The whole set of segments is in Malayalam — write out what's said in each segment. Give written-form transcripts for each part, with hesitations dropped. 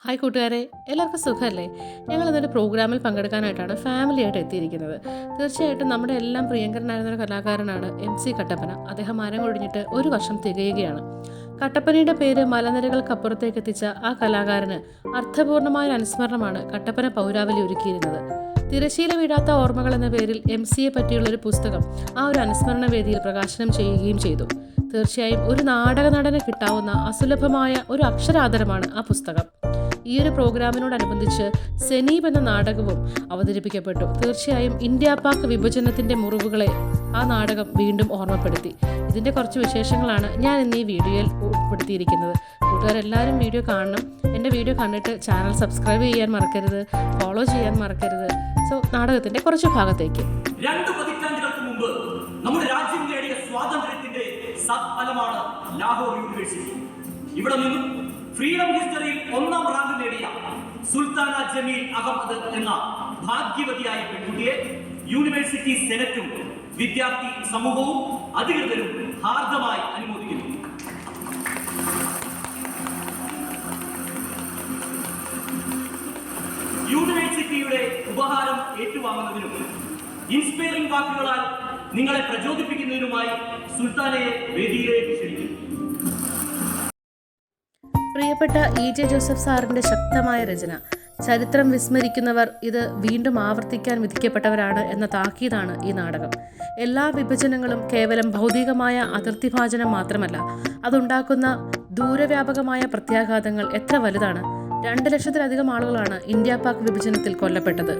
ഹായ് കൂട്ടുകാരെ, എല്ലാവർക്കും സുഖമല്ലേ? ഞങ്ങൾ ഇന്നൊരു പ്രോഗ്രാമിൽ പങ്കെടുക്കാനായിട്ടാണ് ഫാമിലിയായിട്ട് എത്തിയിരിക്കുന്നത്. തീർച്ചയായിട്ടും നമ്മുടെ എല്ലാം പ്രിയങ്കരനായിരുന്നൊരു കലാകാരനാണ് MC കട്ടപ്പന. അദ്ദേഹം മരം കൊഴിഞ്ഞിട്ട് ഒരു വർഷം തികയുകയാണ്. കട്ടപ്പനയുടെ പേര് മലനിരകൾക്കപ്പുറത്തേക്ക് എത്തിച്ച ആ കലാകാരന് അർത്ഥപൂർണമായ അനുസ്മരണമാണ് കട്ടപ്പന പൗരാവലി ഒരുക്കിയിരുന്നത്. തിരശീല വീഴാത്ത ഓർമ്മകൾ എന്ന പേരിൽ MC-യെ പറ്റിയുള്ളൊരു പുസ്തകം ആ ഒരു അനുസ്മരണ വേദിയിൽ പ്രകാശനം ചെയ്യുകയും ചെയ്തു. തീർച്ചയായും ഒരു നാടക നടന് കിട്ടാവുന്ന അസുലഭമായ ഒരു അക്ഷരാദരമാണ് ആ പുസ്തകം. ഈ ഒരു പ്രോഗ്രാമിനോടനുബന്ധിച്ച് സെനീബ് എന്ന നാടകവും അവതരിപ്പിക്കപ്പെട്ടു. തീർച്ചയായും ഇന്ത്യ പാക് വിഭജനത്തിൻ്റെ മുറിവുകളെ ആ നാടകം വീണ്ടും ഓർമ്മപ്പെടുത്തി. ഇതിൻ്റെ കുറച്ച് വിശേഷങ്ങളാണ് ഞാൻ ഇന്ന് ഈ വീഡിയോയിൽ ഉൾപ്പെടുത്തിയിരിക്കുന്നത്. കൂട്ടുകാരെല്ലാവരും വീഡിയോ കാണണം. എൻ്റെ വീഡിയോ കണ്ടിട്ട് ചാനൽ സബ്സ്ക്രൈബ് ചെയ്യാൻ മറക്കരുത്, ഫോളോ ചെയ്യാൻ മറക്കരുത്. സോ നാടകത്തിൻ്റെ കുറച്ച് ഭാഗത്തേക്ക്. 2 പതിറ്റാണ്ടുകൾക്ക് മുമ്പ് നമ്മുടെ രാജ്യം നേടിയ സ്വാതന്ത്ര്യത്തിന്റെ സത്ഫലമാണ് ലാഹോർ യൂണിവേഴ്സിറ്റി. ഇവിടെ നിന്നും ഫ്രീഡം ഹിസ്റ്ററിയിൽ 1ാം റാങ്ക് നേടിയ സുൽത്താന ജമീൽ അഹമ്മദ് എന്ന ഭാഗ്യവതിയായ പെൺകുട്ടിയെ യൂണിവേഴ്സിറ്റി സെനറ്റും വിദ്യാർത്ഥി സമൂഹവും അധികൃതരും ഹാർദമായി അനുമോദിക്കുന്നു. യൂണിവേഴ്സിറ്റിയുടെ ഉപഹാരം ഏറ്റുവാങ്ങുന്നതിനും ഇൻസ്പയറിംഗ് വാക്കുകളാൽ നിങ്ങളെ പ്രചോദിപ്പിക്കുന്നതിനുമായി സുൽത്താനയെ വേദിയിലേക്ക് ക്ഷണിക്കുന്നു. പ്രിയപ്പെട്ട E.J. ജോസഫ് സാറിൻ്റെ ശക്തമായ രചന. ചരിത്രം വിസ്മരിക്കുന്നവർ ഇത് വീണ്ടും ആവർത്തിക്കാൻ വിധിക്കപ്പെട്ടവരാണ് എന്ന താക്കീതാണ് ഈ നാടകം. എല്ലാ വിഭജനങ്ങളും കേവലം ഭൗതികമായ അതിർത്തിഭാജനം മാത്രമല്ല, അതുണ്ടാക്കുന്ന ദൂരവ്യാപകമായ പ്രത്യാഘാതങ്ങൾ എത്ര വലുതാണ്. 2 ലക്ഷത്തിലധികം ആളുകളാണ് ഇന്ത്യ പാക് വിഭജനത്തിൽ കൊല്ലപ്പെട്ടത്.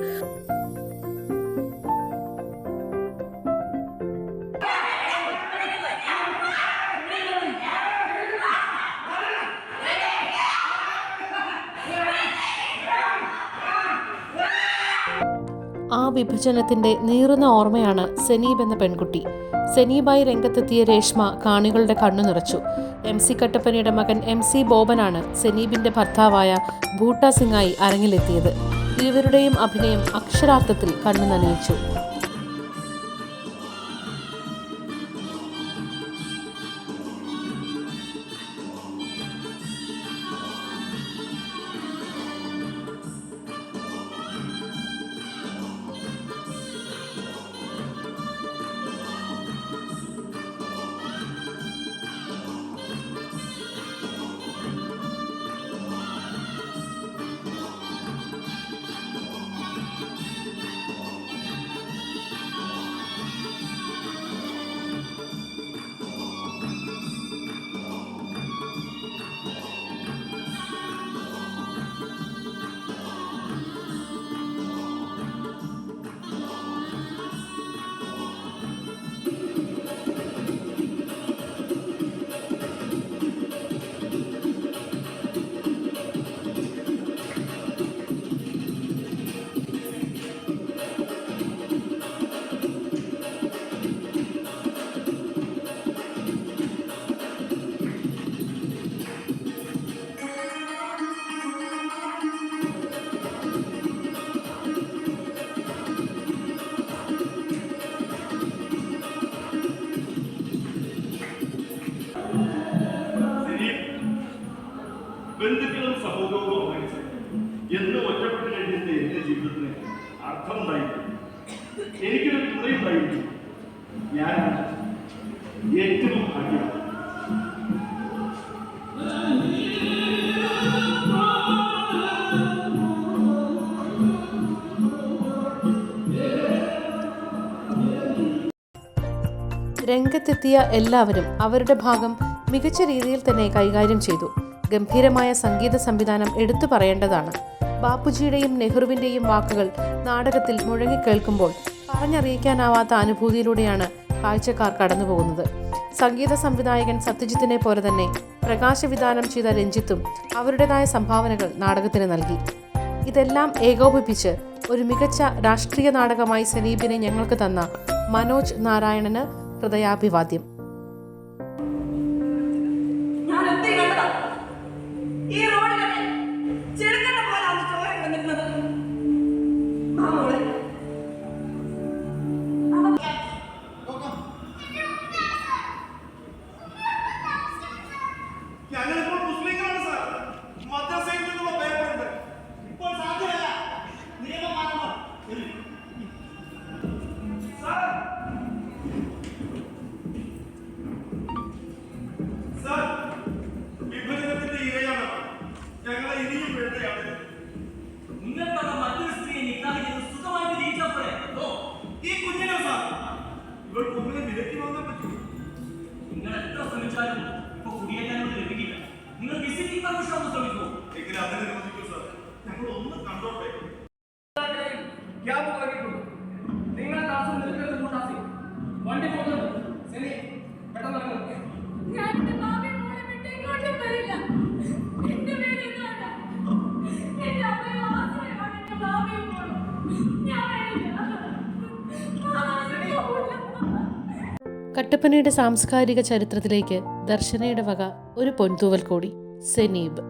ആ വിഭജനത്തിൻ്റെ നീറുന്ന ഓർമ്മയാണ് സെനീബ് എന്ന പെൺകുട്ടി. സെനീബായി രംഗത്തെത്തിയ രേഷ്മ കാണികളുടെ കണ്ണു നിറച്ചു. MC കട്ടപ്പനയുടെ മകൻ MC ബോബനാണ് സെനീബിൻ്റെ ഭർത്താവായ ബൂട്ടാ സിംഗായി അരങ്ങിലെത്തിയത്. ഇരുവരുടെയും അഭിനയം അക്ഷരാർത്ഥത്തിൽ കണ്ണു നനയിച്ചു. ബന്ധുക്കളും സഹോദരവും അവഗണിച്ച് എന്ന് ഒറ്റപ്പെട്ട് കഴിഞ്ഞിട്ട് എന്റെ ജീവിതത്തിന് അർത്ഥമുണ്ടായിരുന്നു. എനിക്കൊരു തുണയുണ്ടായിരുന്നു. ഞാൻ ഏറ്റവും ഭാഗ്യം. രംഗത്തെത്തിയ എല്ലാവരും അവരുടെ ഭാഗം മികച്ച രീതിയിൽ തന്നെ കൈകാര്യം ചെയ്തു. ഗംഭീരമായ സംഗീത സംവിധാനം എടുത്തു പറയേണ്ടതാണ്. ബാപ്പുജിയുടെയും നെഹ്റുവിൻ്റെയും വാക്കുകൾ നാടകത്തിൽ മുഴങ്ങിക്കേൾക്കുമ്പോൾ പറഞ്ഞറിയിക്കാനാവാത്ത അനുഭൂതിയിലൂടെയാണ് കാഴ്ചക്കാർ കടന്നുപോകുന്നത്. സംഗീത സംവിധായകൻ സത്യജിത്തിനെ പോലെ തന്നെ പ്രകാശവിധാനം ചെയ്ത രഞ്ജിത്തും അവരുടേതായ സംഭാവനകൾ നാടകത്തിന് നൽകി. ഇതെല്ലാം ഏകോപിപ്പിച്ച് ഒരു മികച്ച രാഷ്ട്രീയ നാടകമായി സെനീബിനെ ഞങ്ങൾക്ക് തന്ന മനോജ് നാരായണന് ഹൃദയാഭിവാദ്യം. ഞങ്ങളിപ്പോൾ മുസ്ലിങ്ങളാണ് സാർ. മദ്രസയിൽ നിന്നുള്ള പേപ്പർ നിങ്ങൾ എത്ര ശ്രമിച്ചാലും ഇപ്പൊ കുടിയേറ്റാനോട് ലഭിക്കില്ല. നിങ്ങൾ വിസിറ്റിംഗ് പെർമിഷൻ ഒന്ന് ശ്രമിക്കൂ. എങ്കിലും അതിനെ അനുവദിക്കൂ സാർ, ഞങ്ങൾ ഒന്ന് കണ്ടോട്ടെ. ക്യാബ് തുടങ്ങിയിട്ടുണ്ട്. നിങ്ങൾ ക്ലാസ്സിൽ നിൽക്കുന്നത് ടാസി. വണ്ടി പോകുന്നുണ്ട്. ശരി, പെട്ടെന്ന് ഇറങ്ങും. ഞാൻ എന്റെ മാമിയെ മോളെ വിട്ട് ഇങ്ങോട്ടും വരില്ല. എന്റെ പേര് ഇതാണ്. എന്റെ അമ്മയും ആശ്രയമാണ് എന്റെ മാമിയും മോളും. ഞാൻ വരില്ല. മാമി പോകില്ല. കട്ടപ്പനയുടെ സാംസ്കാരിക ചരിത്രത്തിലേക്ക് ദർശനയുടെ വക ഒരു പൊൻതൂവൽ കൂടി. സെനീബ്.